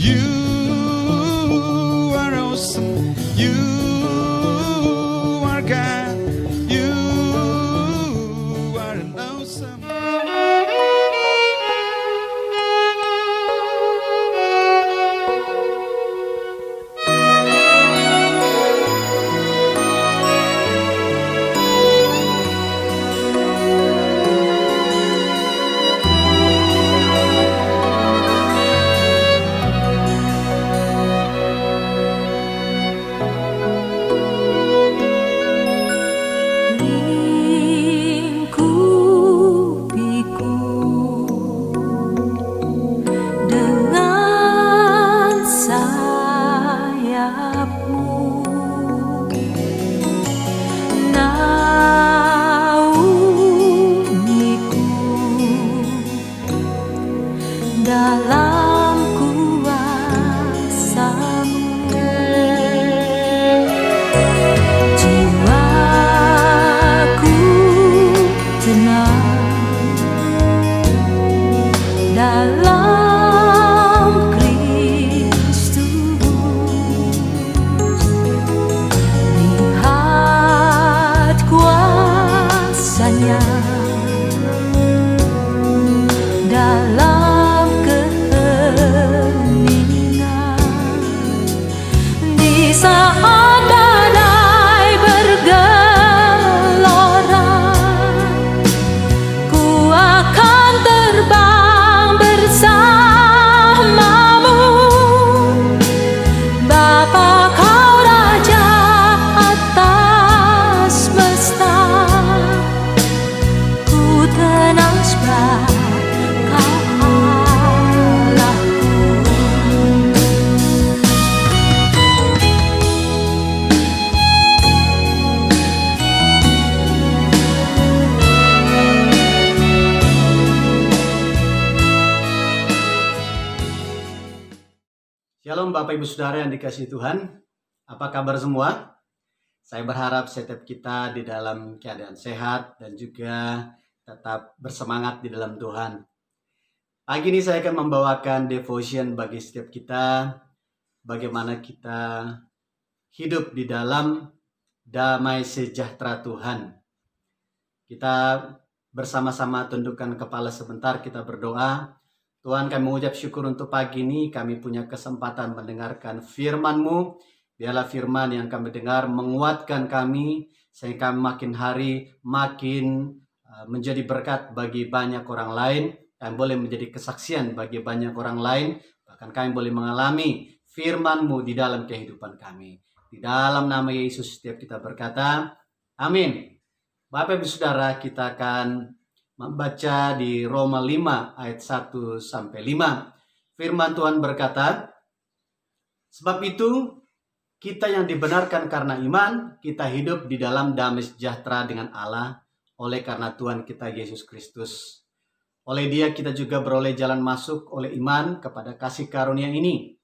You are awesome. You are God. You are an awesome. Lingkupiku dengan sayapmu, naungiku dalam kuasa-Mu. Jiwaku tenang dalam Kristus. Lihat kuasa-Nya dalam keheningan. Di saat badai bergelora, ku akan terbang bersamamu. Bapa, Kau Raja atas semesta, ku tenang sebab Kau Allahku. Shalom Bapak Ibu Saudara yang dikasihi Tuhan. Apa kabar semua? Saya berharap setiap kita di dalam keadaan sehat dan juga tetap bersemangat di dalam Tuhan. Pagi ini saya akan membawakan devotion bagi setiap kita, bagaimana kita hidup di dalam damai sejahtera Tuhan. Kita bersama-sama tundukkan kepala sebentar, kita berdoa. Tuhan, kami mengucap syukur untuk pagi ini, kami punya kesempatan mendengarkan firman-Mu. Biarlah firman yang kami dengar menguatkan kami, sehingga kami makin hari makin menjadi berkat bagi banyak orang lain. Kami boleh menjadi kesaksian bagi banyak orang lain, bahkan kami boleh mengalami firman-Mu di dalam kehidupan kami. Di dalam nama Yesus setiap kita berkata, amin. Bapak Ibu Saudara, kita akan membaca di Roma 5 ayat 1-5. Firman Tuhan berkata, sebab itu kita yang dibenarkan karena iman, kita hidup di dalam damai sejahtera dengan Allah oleh karena Tuhan kita Yesus Kristus. Oleh Dia kita juga beroleh jalan masuk oleh iman kepada kasih karunia ini.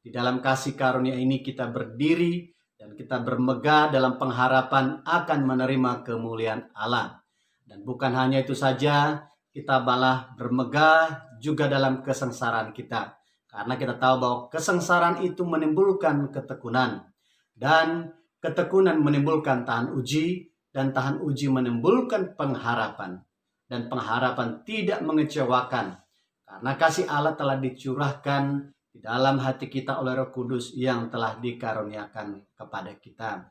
Di dalam kasih karunia ini kita berdiri dan kita bermegah dalam pengharapan akan menerima kemuliaan Allah. Dan bukan hanya itu saja, kita malah bermegah juga dalam kesengsaraan kita. Karena kita tahu bahwa kesengsaraan itu menimbulkan ketekunan. Dan ketekunan menimbulkan tahan uji. Dan tahan uji menimbulkan pengharapan. Dan pengharapan tidak mengecewakan. Karena kasih Allah telah dicurahkan di dalam hati kita oleh Roh Kudus yang telah dikaruniakan kepada kita.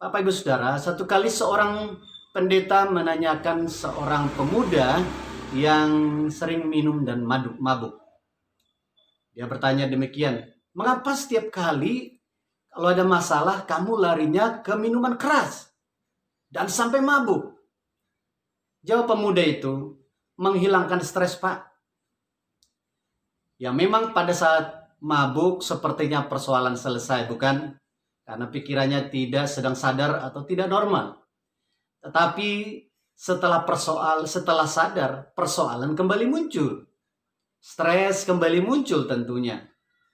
Bapak Ibu Saudara, satu kali seorang pendeta menanyakan seorang pemuda yang sering minum dan mabuk. Dia bertanya demikian, mengapa setiap kali kalau ada masalah kamu larinya ke minuman keras dan sampai mabuk? Jawab pemuda itu, menghilangkan stres, Pak. Ya memang pada saat mabuk sepertinya persoalan selesai, bukan? Karena pikirannya tidak sedang sadar atau tidak normal. Tetapi setelah sadar, persoalan kembali muncul. Stres kembali muncul tentunya.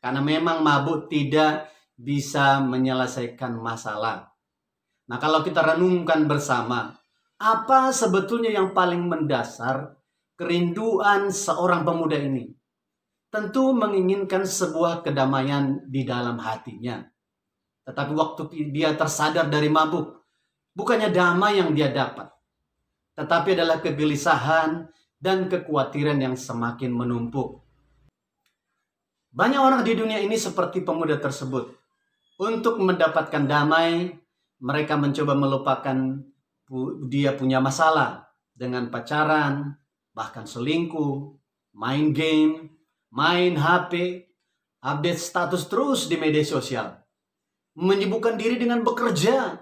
Karena memang mabuk tidak bisa menyelesaikan masalah. Nah, kalau kita renungkan bersama, apa sebetulnya yang paling mendasar kerinduan seorang pemuda ini? tentu menginginkan sebuah kedamaian di dalam hatinya. Tetapi waktu dia tersadar dari mabuk, bukannya damai yang dia dapat, tetapi adalah kegelisahan dan kekhawatiran yang semakin menumpuk. Banyak orang di dunia ini seperti pemuda tersebut. Untuk mendapatkan damai, mereka mencoba melupakan dia punya masalah dengan pacaran, bahkan selingkuh, main game, main HP, update status terus di media sosial, menyibukkan diri dengan bekerja.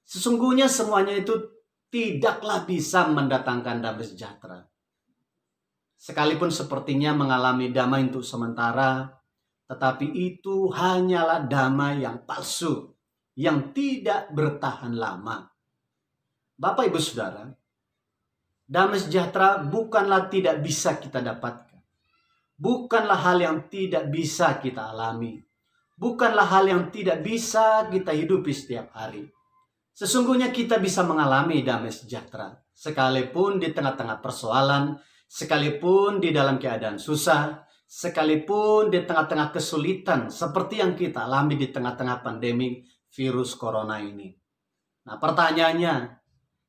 Sesungguhnya semuanya itu tidaklah bisa mendatangkan damai sejahtera. Sekalipun sepertinya mengalami damai untuk sementara, tetapi itu hanyalah damai yang palsu, yang tidak bertahan lama. Bapak, Ibu, Saudara, damai sejahtera bukanlah tidak bisa kita dapatkan. Bukanlah hal yang tidak bisa kita alami. Bukanlah hal yang tidak bisa kita hidupi setiap hari. Sesungguhnya kita bisa mengalami damai sejahtera, sekalipun di tengah-tengah persoalan, sekalipun di dalam keadaan susah, sekalipun di tengah-tengah kesulitan seperti yang kita alami di tengah-tengah pandemi virus corona ini. Nah, pertanyaannya,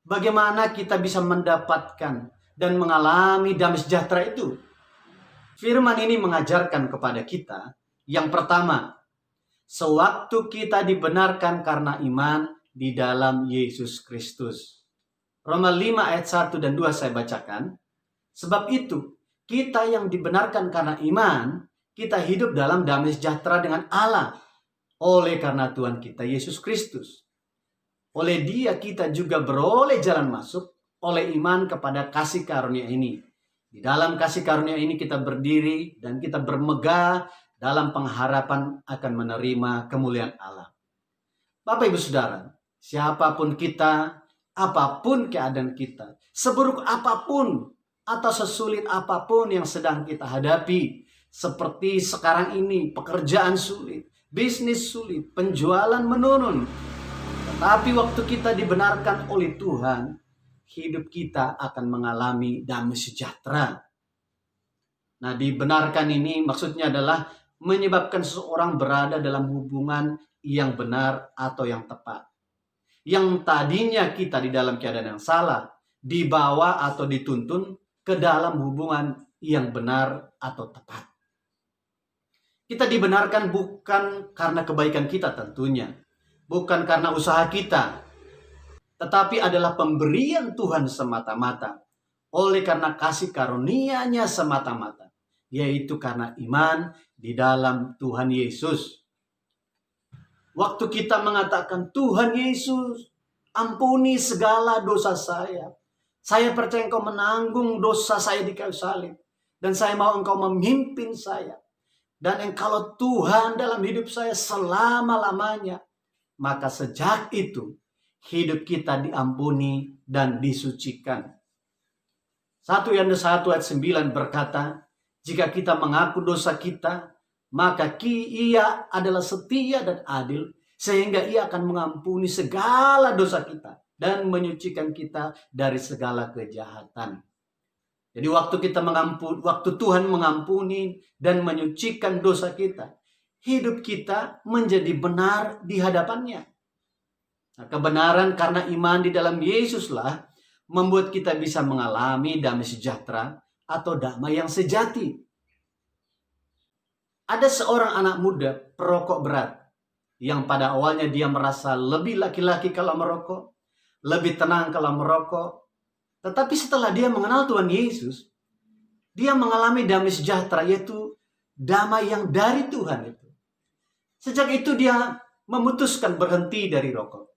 bagaimana kita bisa mendapatkan dan mengalami damai sejahtera itu? Firman ini mengajarkan kepada kita, yang pertama, sewaktu kita dibenarkan karena iman di dalam Yesus Kristus. Roma 5 ayat 1 dan 2 saya bacakan. Sebab itu, kita yang dibenarkan karena iman, kita hidup dalam damai sejahtera dengan Allah. Oleh karena Tuhan kita Yesus Kristus. Oleh Dia kita juga beroleh jalan masuk oleh iman kepada kasih karunia ini. Di dalam kasih karunia ini kita berdiri dan kita bermegah dalam pengharapan akan menerima kemuliaan Allah. Bapak, Ibu, Saudara, siapapun kita, apapun keadaan kita, seburuk apapun atau sesulit apapun yang sedang kita hadapi, seperti sekarang ini pekerjaan sulit, bisnis sulit, penjualan menurun, tetapi waktu kita dibenarkan oleh Tuhan, hidup kita akan mengalami damai sejahtera. Nah, dibenarkan ini maksudnya adalah menyebabkan seseorang berada dalam hubungan yang benar atau yang tepat. Yang tadinya kita di dalam keadaan yang salah, dibawa atau dituntun ke dalam hubungan yang benar atau tepat. Kita dibenarkan bukan karena kebaikan kita tentunya, bukan karena usaha kita, tetapi adalah pemberian Tuhan semata-mata, oleh karena kasih karunia-Nya semata-mata, yaitu karena iman di dalam Tuhan Yesus. Waktu kita mengatakan, Tuhan Yesus, ampuni segala dosa saya. Saya percaya Engkau menanggung dosa saya di kayu salib. Dan saya mau Engkau memimpin saya. Dan Engkau Tuhan dalam hidup saya selama-lamanya. Maka sejak itu, hidup kita diampuni dan disucikan. 1 Yohanes 1 ayat 9 berkata, jika kita mengaku dosa kita, maka Ia adalah setia dan adil, sehingga Ia akan mengampuni segala dosa kita dan menyucikan kita dari segala kejahatan. Jadi waktu Tuhan mengampuni dan menyucikan dosa kita, hidup kita menjadi benar di hadapan-Nya. Nah, kebenaran karena iman di dalam Yesuslah membuat kita bisa mengalami damai sejahtera atau damai yang sejati. Ada seorang anak muda perokok berat yang pada awalnya dia merasa lebih laki-laki kalau merokok, lebih tenang kalau merokok. Tetapi setelah dia mengenal Tuhan Yesus, dia mengalami damai sejahtera, yaitu damai yang dari Tuhan itu. Sejak itu dia memutuskan berhenti dari rokok.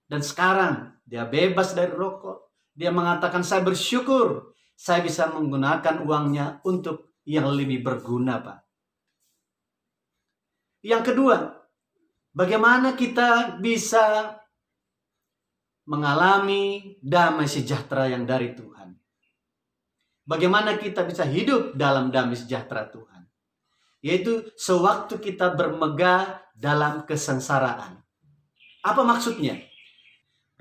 Dan sekarang dia bebas dari rokok. Dia mengatakan, saya bersyukur saya bisa menggunakan uangnya untuk yang lebih berguna, Pak. Yang kedua, bagaimana kita bisa mengalami damai sejahtera yang dari Tuhan? Bagaimana kita bisa hidup dalam damai sejahtera Tuhan? Yaitu sewaktu kita bermegah dalam kesengsaraan. Apa maksudnya?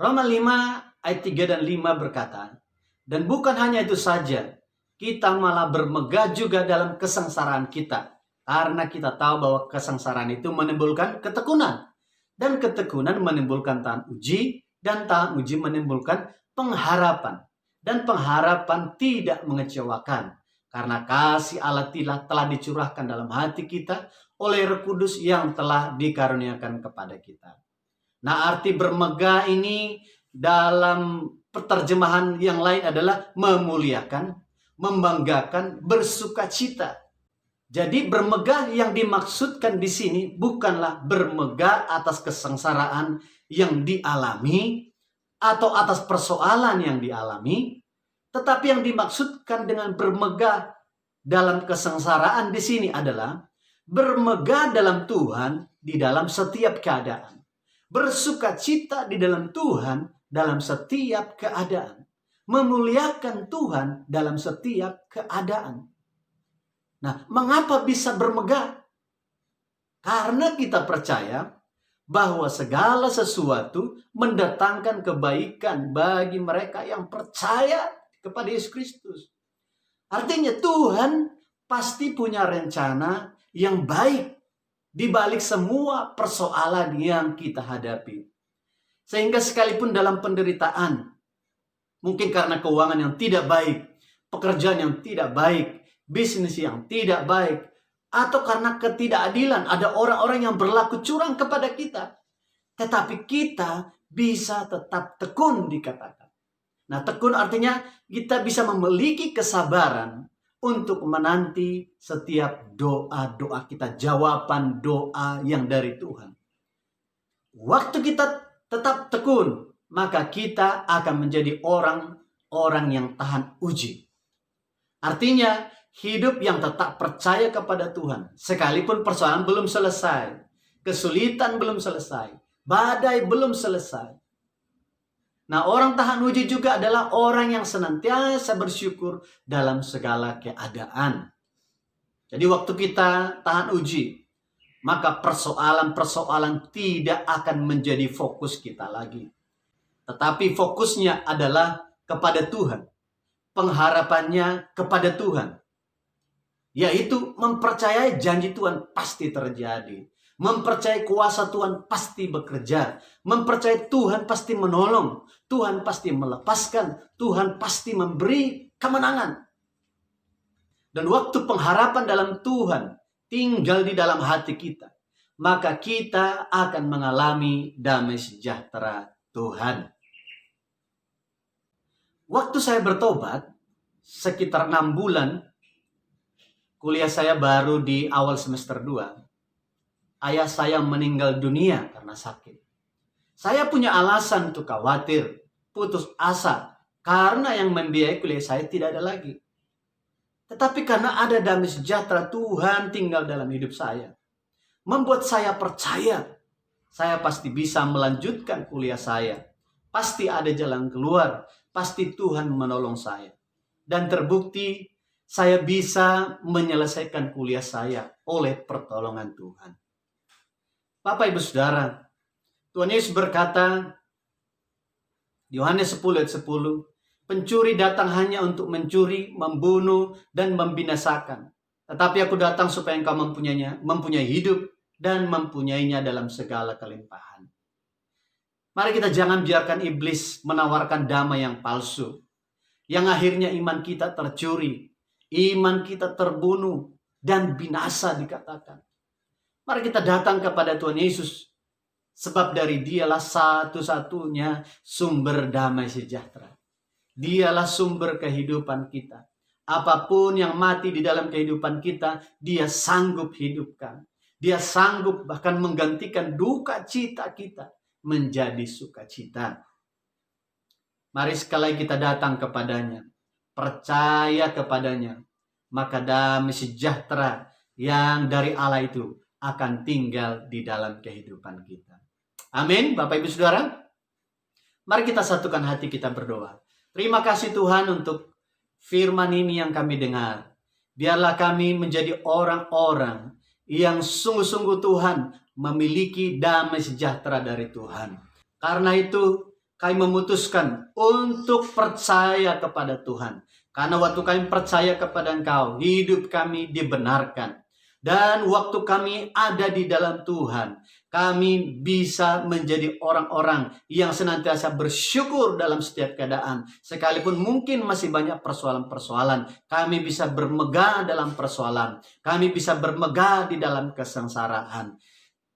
Roma 5 ayat 3 dan 5 berkata, dan bukan hanya itu saja, kita malah bermegah juga dalam kesengsaraan kita. Karena kita tahu bahwa kesengsaraan itu menimbulkan ketekunan. Dan ketekunan menimbulkan tahan uji, dan tahan uji menimbulkan pengharapan. Dan pengharapan tidak mengecewakan. Karena kasih Allah telah dicurahkan dalam hati kita oleh Roh Kudus yang telah dikaruniakan kepada kita. Nah, arti bermegah ini dalam penerjemahan yang lain adalah memuliakan, membanggakan, bersukacita. Jadi bermegah yang dimaksudkan di sini bukanlah bermegah atas kesengsaraan yang dialami atau atas persoalan yang dialami, tetapi yang dimaksudkan dengan bermegah dalam kesengsaraan di sini adalah bermegah dalam Tuhan di dalam setiap keadaan. Bersukacita di dalam Tuhan dalam setiap keadaan. Memuliakan Tuhan dalam setiap keadaan. Nah, mengapa bisa bermegah? Karena kita percaya bahwa segala sesuatu mendatangkan kebaikan bagi mereka yang percaya kepada Yesus Kristus. Artinya Tuhan pasti punya rencana yang baik di balik semua persoalan yang kita hadapi. Sehingga sekalipun dalam penderitaan, mungkin karena keuangan yang tidak baik, pekerjaan yang tidak baik, bisnis yang tidak baik, atau karena ketidakadilan, ada orang-orang yang berlaku curang kepada kita. Tetapi kita bisa tetap tekun dikatakan. Nah, tekun artinya kita bisa memiliki kesabaran untuk menanti setiap doa-doa kita, jawaban doa yang dari Tuhan. Waktu kita tetap tekun, maka kita akan menjadi orang-orang yang tahan uji. Artinya, hidup yang tetap percaya kepada Tuhan. Sekalipun persoalan belum selesai, kesulitan belum selesai, badai belum selesai. Nah, orang tahan uji juga adalah orang yang senantiasa bersyukur dalam segala keadaan. Jadi waktu kita tahan uji, maka persoalan-persoalan tidak akan menjadi fokus kita lagi. Tetapi fokusnya adalah kepada Tuhan. Pengharapannya kepada Tuhan. Yaitu mempercayai janji Tuhan pasti terjadi. Mempercayai kuasa Tuhan pasti bekerja. Mempercayai Tuhan pasti menolong. Tuhan pasti melepaskan. Tuhan pasti memberi kemenangan. Dan waktu pengharapan dalam Tuhan tinggal di dalam hati kita, maka kita akan mengalami damai sejahtera Tuhan. Waktu saya bertobat, sekitar 6 bulan, kuliah saya baru di awal semester 2. Ayah saya meninggal dunia karena sakit. Saya punya alasan untuk khawatir, putus asa, karena yang membiayai kuliah saya tidak ada lagi. Tetapi karena ada damai sejahtera Tuhan tinggal dalam hidup saya, membuat saya percaya, saya pasti bisa melanjutkan kuliah saya. Pasti ada jalan keluar, pasti Tuhan menolong saya. Dan terbukti, saya bisa menyelesaikan kuliah saya oleh pertolongan Tuhan. Bapak Ibu Saudara, Tuhan Yesus berkata, Yohanes 10 ayat 10, pencuri datang hanya untuk mencuri, membunuh, dan membinasakan. Tetapi aku datang supaya engkau mempunyai hidup dan mempunyainya dalam segala kelimpahan. Mari kita jangan biarkan iblis menawarkan damai yang palsu, yang akhirnya iman kita tercuri, iman kita terbunuh, dan binasa dikatakan. Mari kita datang kepada Tuhan Yesus, sebab dari Dialah satu-satunya sumber damai sejahtera. Dialah sumber kehidupan kita. Apapun yang mati di dalam kehidupan kita, Dia sanggup hidupkan. Dia sanggup bahkan menggantikan duka cita kita menjadi sukacita. Mari sekali kita datang kepadanya, percaya kepadanya, maka damai sejahtera yang dari Allah itu akan tinggal di dalam kehidupan kita. Amin, Bapak Ibu Saudara. Mari kita satukan hati kita berdoa. Terima kasih Tuhan untuk firman ini yang kami dengar. Biarlah kami menjadi orang-orang yang sungguh-sungguh Tuhan memiliki damai sejahtera dari Tuhan. Karena itu kami memutuskan untuk percaya kepada Tuhan. Karena waktu kami percaya kepada Engkau, hidup kami dibenarkan. Dan waktu kami ada di dalam Tuhan, kami bisa menjadi orang-orang yang senantiasa bersyukur dalam setiap keadaan. Sekalipun mungkin masih banyak persoalan-persoalan, kami bisa bermegah dalam persoalan. Kami bisa bermegah di dalam kesengsaraan.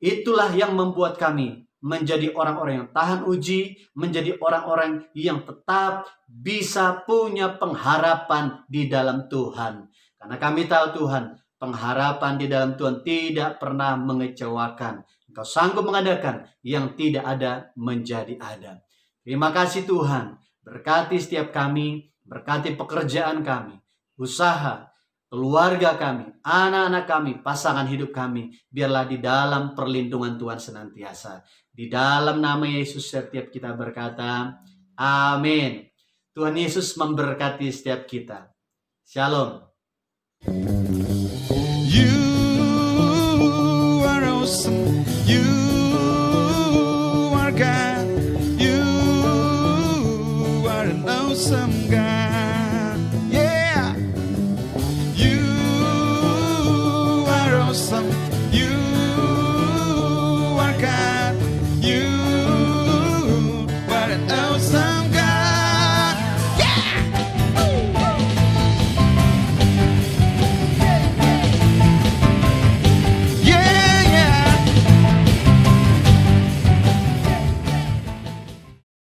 Itulah yang membuat kami menjadi orang-orang yang tahan uji, menjadi orang-orang yang tetap bisa punya pengharapan di dalam Tuhan. Karena kami tahu Tuhan, pengharapan di dalam Tuhan tidak pernah mengecewakan. Engkau sanggup mengadakan yang tidak ada menjadi ada. Terima kasih Tuhan. Berkati setiap kami, berkati pekerjaan kami, usaha, keluarga kami, anak-anak kami, pasangan hidup kami. Biarlah di dalam perlindungan Tuhan senantiasa. Di dalam nama Yesus setiap kita berkata, amin. Tuhan Yesus memberkati setiap kita. Shalom. You are awesome. You are God. You are an awesome God.